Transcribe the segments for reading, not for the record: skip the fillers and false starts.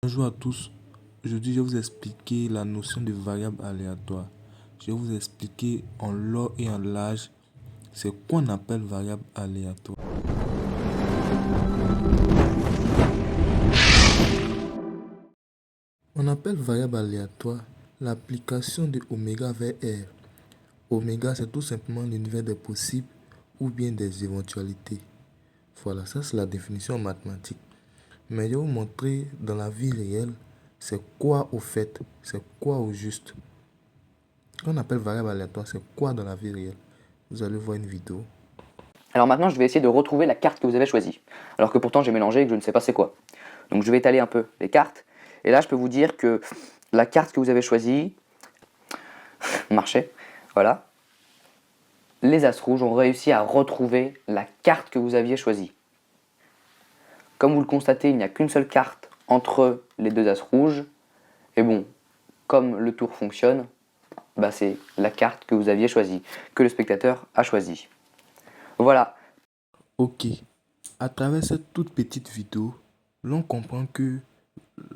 Bonjour à tous. Aujourd'hui, je vais vous expliquer la notion de variable aléatoire. Je vais vous expliquer en long et en large c'est quoi on appelle variable aléatoire. On appelle variable aléatoire l'application de oméga vers R. Oméga, c'est tout simplement l'univers des possibles ou bien des éventualités. Voilà, ça c'est la définition en mathématiques. Mais je vais vous montrer dans la vie réelle, c'est quoi au fait, c'est quoi au juste. Quand on appelle variable aléatoire, c'est quoi dans la vie réelle? Vous allez voir une vidéo. Alors maintenant, je vais essayer de retrouver la carte que vous avez choisie. Alors que pourtant, j'ai mélangé et que je ne sais pas c'est quoi. Donc je vais étaler un peu les cartes. Et là, je peux vous dire que la carte que vous avez choisie marchait. Voilà. Les as rouges ont réussi à retrouver la carte que vous aviez choisie. Comme vous le constatez, il n'y a qu'une seule carte entre les deux as rouges. Et bon, comme le tour fonctionne, c'est la carte que vous aviez choisie, que le spectateur a choisie. Voilà. Ok, à travers cette toute petite vidéo, l'on comprend que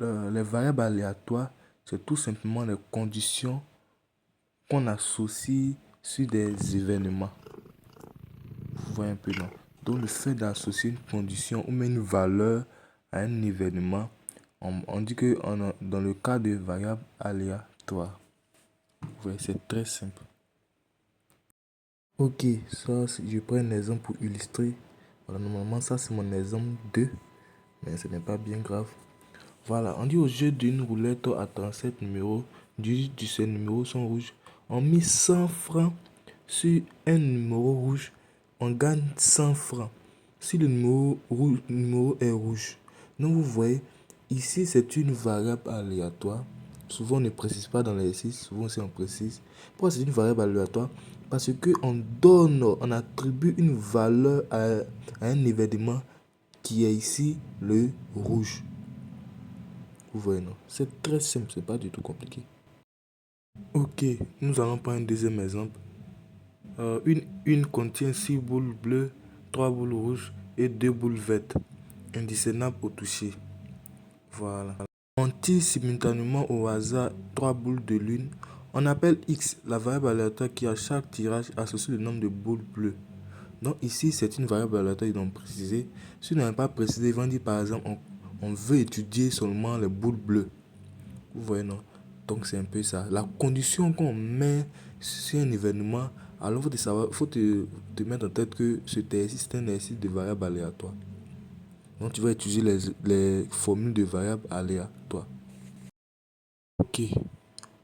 les variables aléatoires, c'est tout simplement les conditions qu'on associe sur des événements. Vous voyez un peu, non? Donc le fait d'associer une condition ou même une valeur à un événement, on dit que dans le cas de variables aléatoires. Vous voyez, c'est très simple. Ok, ça, je prends un exemple pour illustrer. Voilà, normalement, ça, c'est mon exemple 2, mais ce n'est pas bien grave. Voilà, on dit au jeu d'une roulette à 37 numéros, du ces numéros sont rouges. On met 100 francs sur un numéro rouge, on gagne 100 francs si le numéro est rouge. Donc vous voyez, ici c'est une variable aléatoire. Souvent on ne précise pas dans l'exercice, souvent aussi on précise. Pourquoi c'est une variable aléatoire? Parce on attribue une valeur à un événement qui est ici le rouge. Vous voyez, non? C'est très simple, c'est pas du tout compliqué. Ok, nous allons prendre un deuxième exemple. Une contient 6 boules bleues, 3 boules rouges et 2 boules vertes, indiscernables au toucher. Voilà. On tire simultanément au hasard 3 boules de lune. On appelle X la variable aléatoire qui à chaque tirage associe le nombre de boules bleues. Donc ici, c'est une variable aléatoire, ils ont précisé. Si on n'a pas précisé, ils vont dire par exemple, on veut étudier seulement les boules bleues. Vous voyez, non? Donc c'est un peu ça. La condition qu'on met sur un événement, alors il faut te mettre en tête que cet exercice, c'est un exercice de variables aléatoires. Donc tu vas utiliser les formules de variables aléatoires. Ok.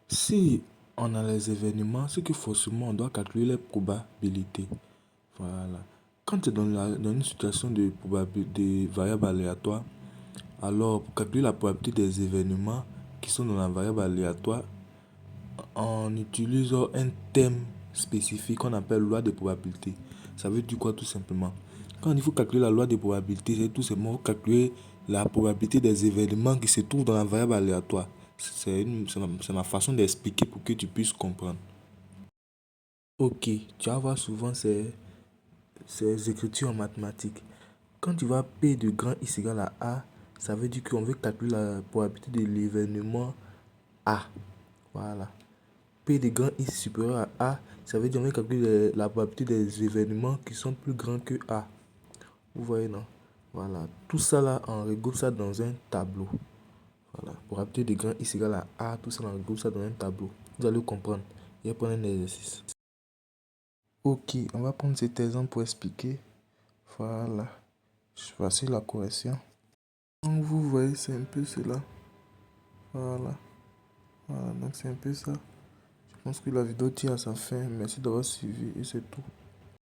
Si on a les événements, c'est que forcément on doit calculer les probabilités. Voilà. Quand tu es dans une situation de variables aléatoires, alors pour calculer la probabilité des événements qui sont dans la variable aléatoire, on utilise un thème spécifique qu'on appelle loi de probabilité. Ça veut dire quoi tout simplement? Quand il faut calculer la loi de probabilité, c'est tout simplement calculer la probabilité des événements qui se trouvent dans la variable aléatoire. C'est ma façon d'expliquer pour que tu puisses comprendre. Ok, tu vas voir souvent ces écritures en mathématiques. Quand tu vois P de grand X égale à A, ça veut dire qu'on veut calculer la probabilité de l'événement A. Voilà. P de grand X supérieur à A, ça veut dire qu'on veut calculer la probabilité des événements qui sont plus grands que A. Vous voyez, non? Voilà. Tout ça là, on regroupe ça dans un tableau. Voilà. Probabilité de grand X égale à A, tout ça, on regroupe ça dans un tableau. Vous allez comprendre. Et prendre un exercice. Ok, on va prendre cet exemple pour expliquer. Voilà. Voici la correction. Donc vous voyez, c'est un peu cela. Voilà. Voilà, donc c'est un peu ça. Je pense que la vidéo tire à sa fin. Merci d'avoir suivi et c'est tout.